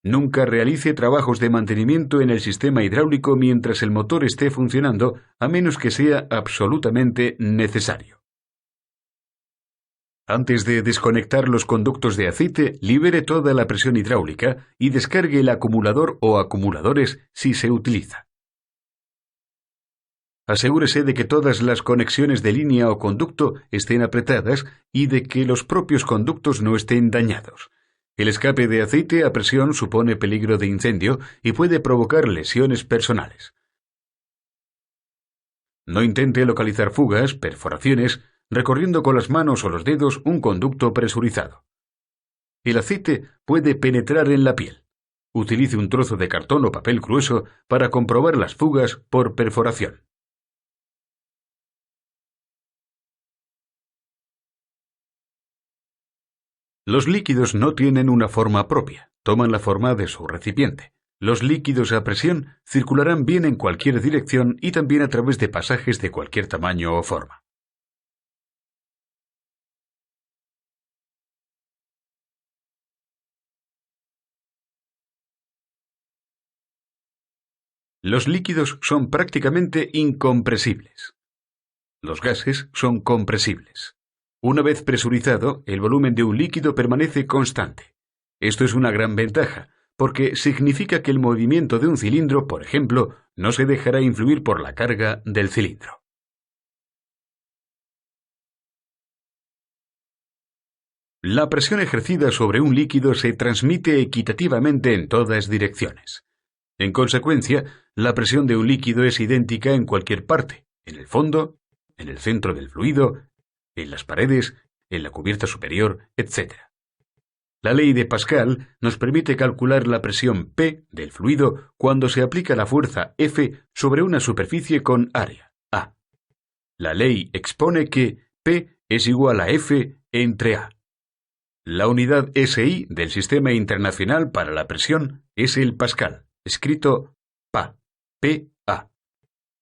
Nunca realice trabajos de mantenimiento en el sistema hidráulico mientras el motor esté funcionando, a menos que sea absolutamente necesario. Antes de desconectar los conductos de aceite, libere toda la presión hidráulica y descargue el acumulador o acumuladores si se utiliza. Asegúrese de que todas las conexiones de línea o conducto estén apretadas y de que los propios conductos no estén dañados. El escape de aceite a presión supone peligro de incendio y puede provocar lesiones personales. No intente localizar fugas, perforaciones, recorriendo con las manos o los dedos un conducto presurizado. El aceite puede penetrar en la piel. Utilice un trozo de cartón o papel grueso para comprobar las fugas por perforación. Los líquidos no tienen una forma propia, toman la forma de su recipiente. Los líquidos a presión circularán bien en cualquier dirección y también a través de pasajes de cualquier tamaño o forma. Los líquidos son prácticamente incompresibles. Los gases son compresibles. Una vez presurizado, el volumen de un líquido permanece constante. Esto es una gran ventaja, porque significa que el movimiento de un cilindro, por ejemplo, no se dejará influir por la carga del cilindro. La presión ejercida sobre un líquido se transmite equitativamente en todas direcciones. En consecuencia, la presión de un líquido es idéntica en cualquier parte, en el fondo, en el centro del fluido, en las paredes, en la cubierta superior, etc. La ley de Pascal nos permite calcular la presión P del fluido cuando se aplica la fuerza F sobre una superficie con área A. La ley expone que P es igual a F entre A. La unidad SI del Sistema Internacional para la Presión es el Pascal, escrito PA, P-A.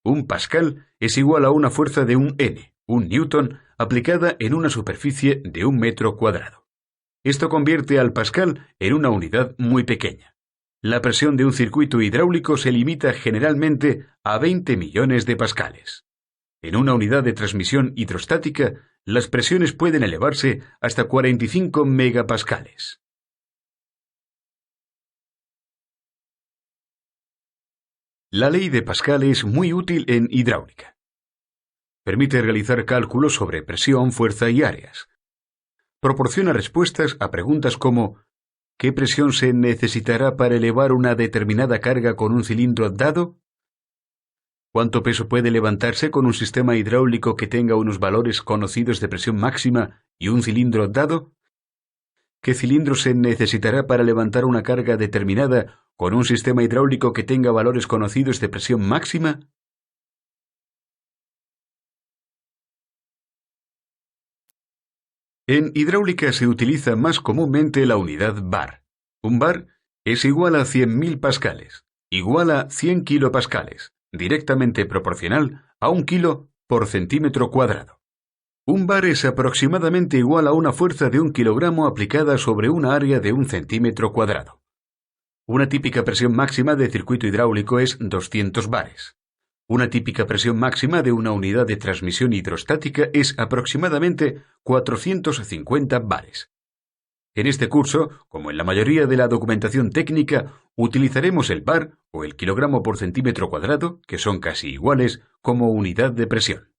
Un pascal es igual a una fuerza de un N, un newton, aplicada en una superficie de 1 metro cuadrado. Esto convierte al pascal en una unidad muy pequeña. La presión de un circuito hidráulico se limita generalmente a 20 millones de pascales. En una unidad de transmisión hidrostática, las presiones pueden elevarse hasta 45 megapascales. La ley de Pascal es muy útil en hidráulica. Permite realizar cálculos sobre presión, fuerza y áreas. Proporciona respuestas a preguntas como ¿qué presión se necesitará para elevar una determinada carga con un cilindro dado? ¿Cuánto peso puede levantarse con un sistema hidráulico que tenga unos valores conocidos de presión máxima y un cilindro dado? ¿Qué cilindro se necesitará para levantar una carga determinada con un sistema hidráulico que tenga valores conocidos de presión máxima? En hidráulica se utiliza más comúnmente la unidad bar. Un bar es igual a 100.000 pascales, igual a 100 kilopascales, directamente proporcional a 1 kilo por centímetro cuadrado. Un bar es aproximadamente igual a una fuerza de 1 kilogramo aplicada sobre una área de 1 centímetro cuadrado. Una típica presión máxima de circuito hidráulico es 200 bares. Una típica presión máxima de una unidad de transmisión hidrostática es aproximadamente 450 bares. En este curso, como en la mayoría de la documentación técnica, utilizaremos el bar o el kilogramo por centímetro cuadrado, que son casi iguales, como unidad de presión.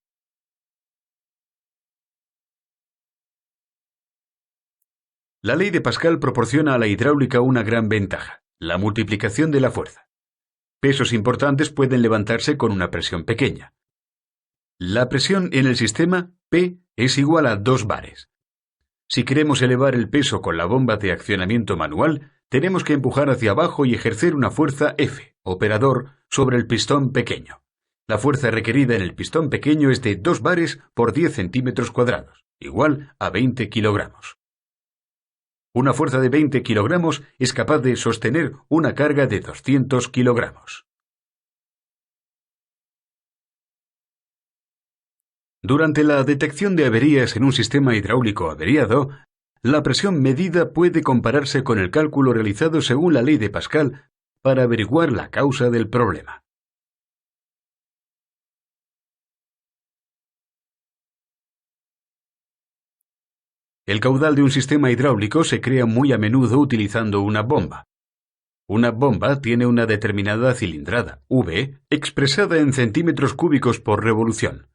La ley de Pascal proporciona a la hidráulica una gran ventaja, la multiplicación de la fuerza. Pesos importantes pueden levantarse con una presión pequeña. La presión en el sistema P es igual a 2 bares. Si queremos elevar el peso con la bomba de accionamiento manual, tenemos que empujar hacia abajo y ejercer una fuerza F, operador, sobre el pistón pequeño. La fuerza requerida en el pistón pequeño es de 2 bares por 10 centímetros cuadrados, igual a 20 kilogramos. Una fuerza de 20 kilogramos es capaz de sostener una carga de 200 kilogramos. Durante la detección de averías en un sistema hidráulico averiado, La presión medida puede compararse con el cálculo realizado según la ley de Pascal para averiguar la causa del problema. El caudal de un sistema hidráulico se crea muy a menudo utilizando una bomba. Una bomba tiene una determinada cilindrada, V, expresada en centímetros cúbicos por revolución.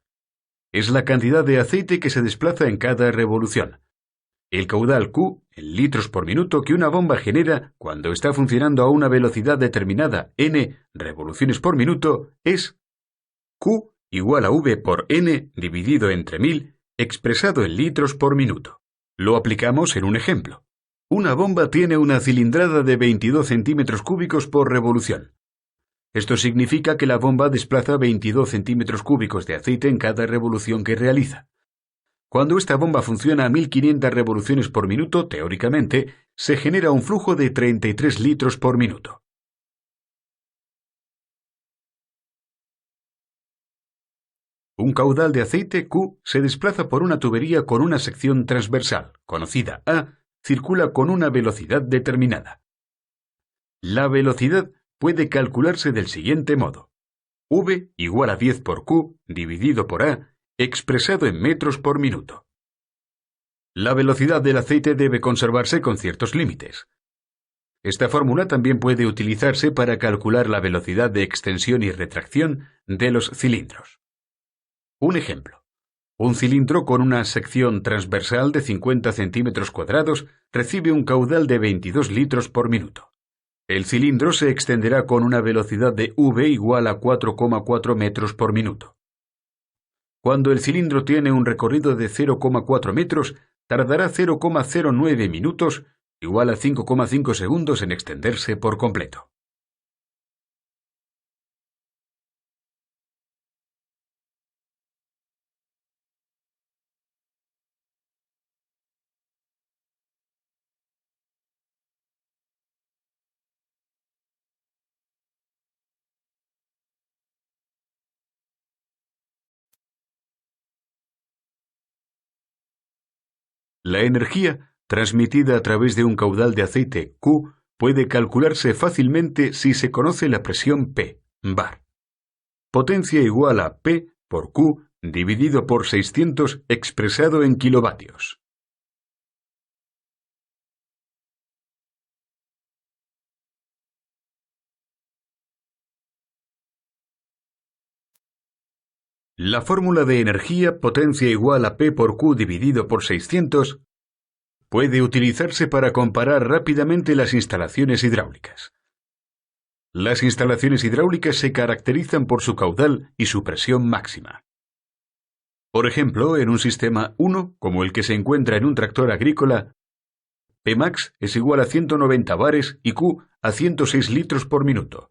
Es la cantidad de aceite que se desplaza en cada revolución. El caudal Q, en litros por minuto, que una bomba genera cuando está funcionando a una velocidad determinada, N revoluciones por minuto, es Q igual a V por N dividido entre 1000, expresado en litros por minuto. Lo aplicamos en un ejemplo. Una bomba tiene una cilindrada de 22 centímetros cúbicos por revolución. Esto significa que la bomba desplaza 22 centímetros cúbicos de aceite en cada revolución que realiza. Cuando esta bomba funciona a 1500 revoluciones por minuto, teóricamente, se genera un flujo de 33 litros por minuto. Un caudal de aceite Q se desplaza por una tubería con una sección transversal, conocida A, circula con una velocidad determinada. La velocidad puede calcularse del siguiente modo. V igual a 10 por Q dividido por A, expresado en metros por minuto. La velocidad del aceite debe conservarse con ciertos límites. Esta fórmula también puede utilizarse para calcular la velocidad de extensión y retracción de los cilindros. Un ejemplo. Un cilindro con una sección transversal de 50 centímetros cuadrados recibe un caudal de 22 litros por minuto. El cilindro se extenderá con una velocidad de V igual a 4,4 metros por minuto. Cuando el cilindro tiene un recorrido de 0,4 metros, tardará 0,09 minutos, igual a 5,5 segundos en extenderse por completo. La energía, transmitida a través de un caudal de aceite Q, puede calcularse fácilmente si se conoce la presión P, bar. Potencia igual a P por Q dividido por 600 expresado en kilovatios. La fórmula de energía, potencia igual a P por Q dividido por 600, puede utilizarse para comparar rápidamente las instalaciones hidráulicas. Las instalaciones hidráulicas se caracterizan por su caudal y su presión máxima. Por ejemplo, en un sistema 1, como el que se encuentra en un tractor agrícola, Pmax es igual a 190 bares y Q a 106 litros por minuto.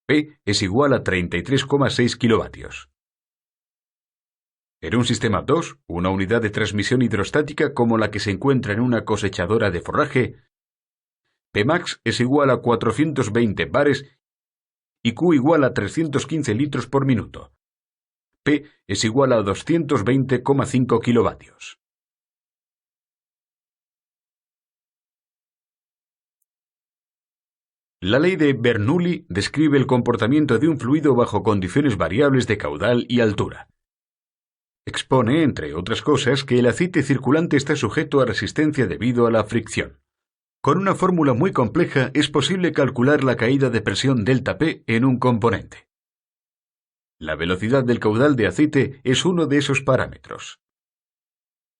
P es igual a 33,6 kilovatios. En un sistema 2, una unidad de transmisión hidrostática como la que se encuentra en una cosechadora de forraje, Pmax es igual a 420 bares y Q igual a 315 litros por minuto. P es igual a 220,5 kilovatios. La ley de Bernoulli describe el comportamiento de un fluido bajo condiciones variables de caudal y altura. Expone, entre otras cosas, que el aceite circulante está sujeto a resistencia debido a la fricción. Con una fórmula muy compleja es posible calcular la caída de presión ΔP en un componente. La velocidad del caudal de aceite es uno de esos parámetros.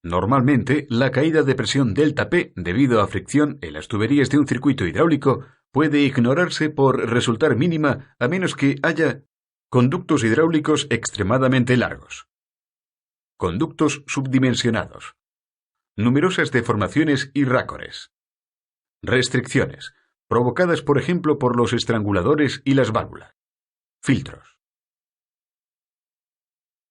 Normalmente, la caída de presión ΔP debido a fricción en las tuberías de un circuito hidráulico puede ignorarse por resultar mínima a menos que haya conductos hidráulicos extremadamente largos. Conductos subdimensionados. Numerosas deformaciones y rácores. Restricciones, provocadas por ejemplo por los estranguladores y las válvulas. Filtros.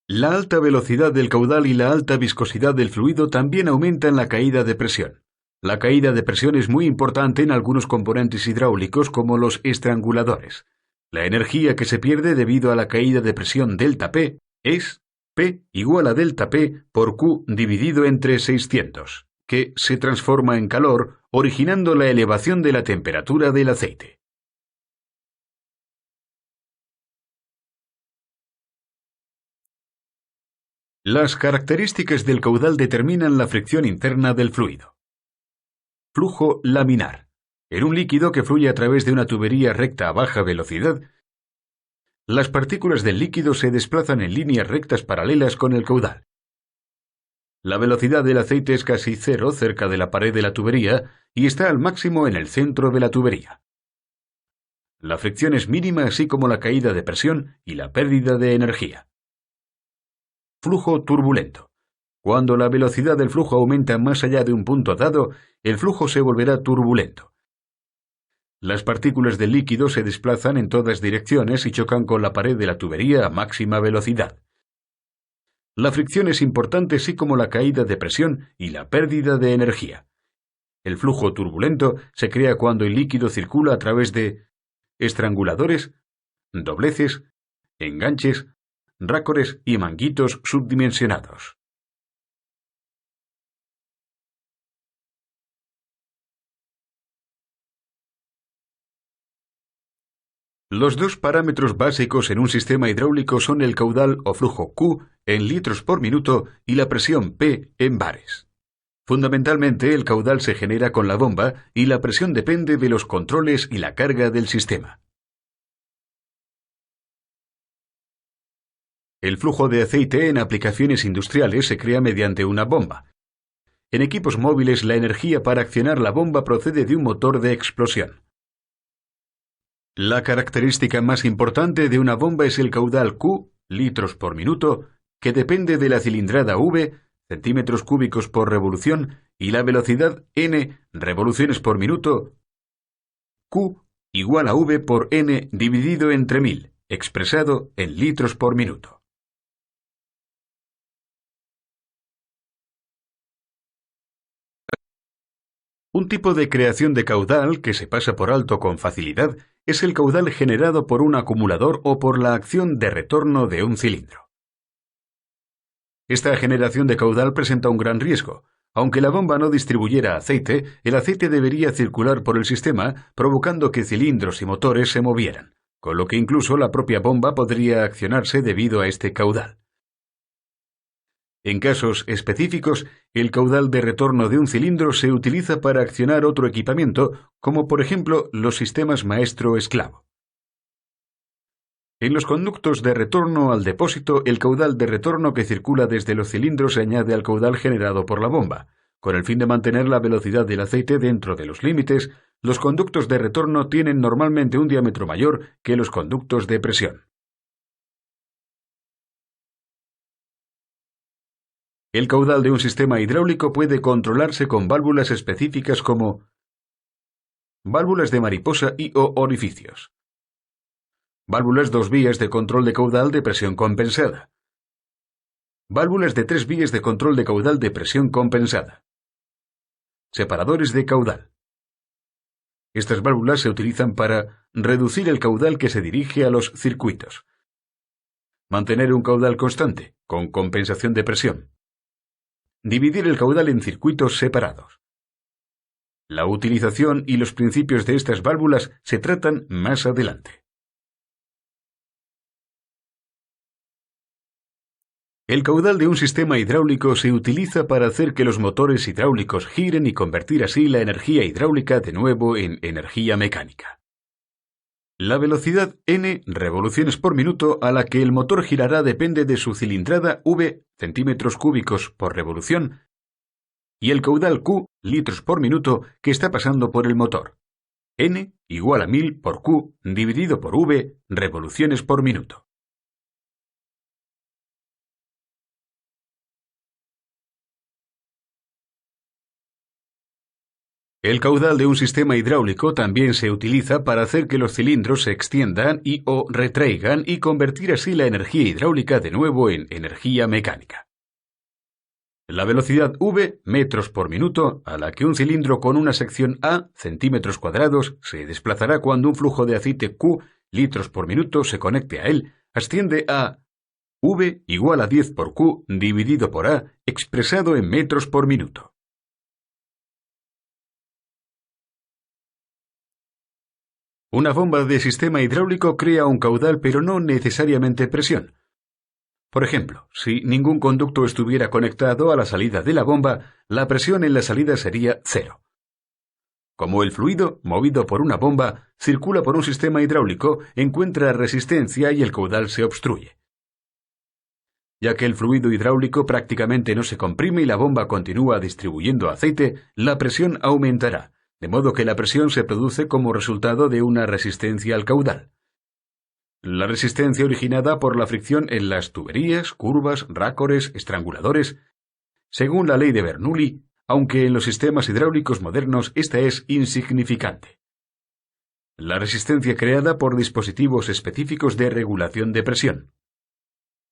La alta velocidad del caudal y la alta viscosidad del fluido también aumentan la caída de presión. La caída de presión es muy importante en algunos componentes hidráulicos como los estranguladores. La energía que se pierde debido a la caída de presión ΔP es P igual a ΔP por Q dividido entre 600. que se transforma en calor, originando la elevación de la temperatura del aceite. Las características del caudal determinan la fricción interna del fluido. Flujo laminar. En un líquido que fluye a través de una tubería recta a baja velocidad, las partículas del líquido se desplazan en líneas rectas paralelas con el caudal. La velocidad del aceite es casi cero cerca de la pared de la tubería y está al máximo en el centro de la tubería. La fricción es mínima, así como la caída de presión y la pérdida de energía. Flujo turbulento. Cuando la velocidad del flujo aumenta más allá de un punto dado, el flujo se volverá turbulento. Las partículas del líquido se desplazan en todas direcciones y chocan con la pared de la tubería a máxima velocidad. La fricción es importante, así como la caída de presión y la pérdida de energía. El flujo turbulento se crea cuando el líquido circula a través de estranguladores, dobleces, enganches, rácores y manguitos subdimensionados. Los dos parámetros básicos en un sistema hidráulico son el caudal o flujo Q en litros por minuto y la presión P en bares. Fundamentalmente, el caudal se genera con la bomba y la presión depende de los controles y la carga del sistema. El flujo de aceite en aplicaciones industriales se crea mediante una bomba. En equipos móviles, la energía para accionar la bomba procede de un motor de explosión. La característica más importante de una bomba es el caudal Q, litros por minuto, que depende de la cilindrada V, centímetros cúbicos por revolución, y la velocidad N, revoluciones por minuto. Q igual a V por N dividido entre 1000, expresado en litros por minuto. Un tipo de creación de caudal que se pasa por alto con facilidad es el caudal generado por un acumulador o por la acción de retorno de un cilindro. Esta generación de caudal presenta un gran riesgo. Aunque la bomba no distribuyera aceite, el aceite debería circular por el sistema, provocando que cilindros y motores se movieran, con lo que incluso la propia bomba podría accionarse debido a este caudal. En casos específicos, el caudal de retorno de un cilindro se utiliza para accionar otro equipamiento, como por ejemplo los sistemas maestro-esclavo. En los conductos de retorno al depósito, el caudal de retorno que circula desde los cilindros se añade al caudal generado por la bomba. Con el fin de mantener la velocidad del aceite dentro de los límites, los conductos de retorno tienen normalmente un diámetro mayor que los conductos de presión. El caudal de un sistema hidráulico puede controlarse con válvulas específicas como válvulas de mariposa y o orificios. Válvulas 2 vías de control de caudal de presión compensada. Válvulas de 3 vías de control de caudal de presión compensada. Separadores de caudal. Estas válvulas se utilizan para reducir el caudal que se dirige a los circuitos. Mantener un caudal constante, con compensación de presión. Dividir el caudal en circuitos separados. La utilización y los principios de estas válvulas se tratan más adelante. El caudal de un sistema hidráulico se utiliza para hacer que los motores hidráulicos giren y convertir así la energía hidráulica de nuevo en energía mecánica. La velocidad N revoluciones por minuto a la que el motor girará depende de su cilindrada V, centímetros cúbicos por revolución, y el caudal Q, litros por minuto, que está pasando por el motor. N igual a 1000 por Q dividido por V, revoluciones por minuto. El caudal de un sistema hidráulico también se utiliza para hacer que los cilindros se extiendan y o retraigan y convertir así la energía hidráulica de nuevo en energía mecánica. La velocidad V, metros por minuto, a la que un cilindro con una sección A, centímetros cuadrados, se desplazará cuando un flujo de aceite Q, litros por minuto, se conecte a él, asciende a V igual a 10 por Q dividido por A, expresado en metros por minuto. Una bomba de sistema hidráulico crea un caudal pero no necesariamente presión. Por ejemplo, si ningún conducto estuviera conectado a la salida de la bomba, la presión en la salida sería cero. Como el fluido, movido por una bomba, circula por un sistema hidráulico, encuentra resistencia y el caudal se obstruye. Ya que el fluido hidráulico prácticamente no se comprime y la bomba continúa distribuyendo aceite, la presión aumentará, de modo que la presión se produce como resultado de una resistencia al caudal. La resistencia originada por la fricción en las tuberías, curvas, rácores, estranguladores. Según la ley de Bernoulli, aunque en los sistemas hidráulicos modernos esta es insignificante. La resistencia creada por dispositivos específicos de regulación de presión.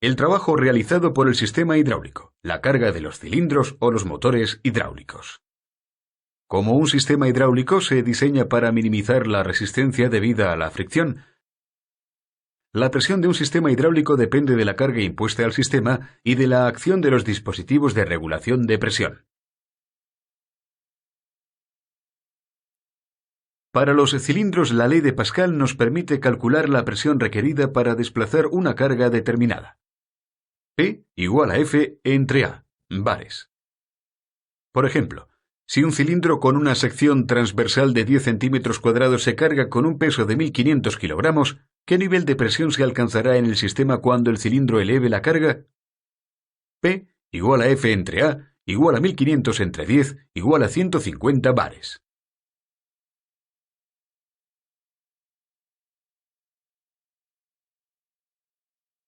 El trabajo realizado por el sistema hidráulico, la carga de los cilindros o los motores hidráulicos. Como un sistema hidráulico se diseña para minimizar la resistencia debida a la fricción, la presión de un sistema hidráulico depende de la carga impuesta al sistema y de la acción de los dispositivos de regulación de presión. Para los cilindros, la ley de Pascal nos permite calcular la presión requerida para desplazar una carga determinada. P igual a F entre A, bares. Por ejemplo, si un cilindro con una sección transversal de 10 centímetros cuadrados se carga con un peso de 1500 kilogramos, ¿qué nivel de presión se alcanzará en el sistema cuando el cilindro eleve la carga? P igual a F entre A igual a 1500 entre 10 igual a 150 bares.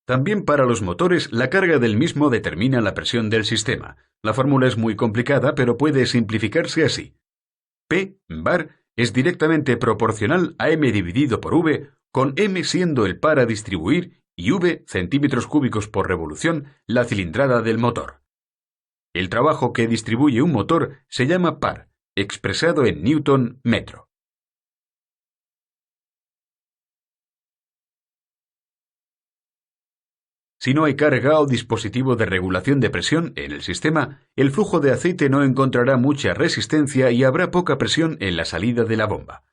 También para los motores, la carga del mismo determina la presión del sistema. La fórmula es muy complicada, pero puede simplificarse así. P, bar, es directamente proporcional a M dividido por V, con M siendo el par a distribuir y V, centímetros cúbicos por revolución, la cilindrada del motor. El trabajo que distribuye un motor se llama par, expresado en Newton metro. Si no hay carga o dispositivo de regulación de presión en el sistema, el flujo de aceite no encontrará mucha resistencia y habrá poca presión en la salida de la bomba.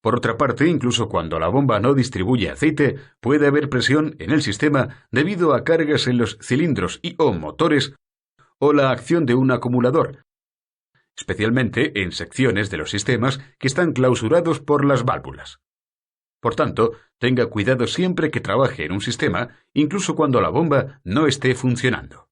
Por otra parte, incluso cuando la bomba no distribuye aceite, puede haber presión en el sistema debido a cargas en los cilindros y o motores o la acción de un acumulador, especialmente en secciones de los sistemas que están clausurados por las válvulas. Por tanto, tenga cuidado siempre que trabaje en un sistema, incluso cuando la bomba no esté funcionando.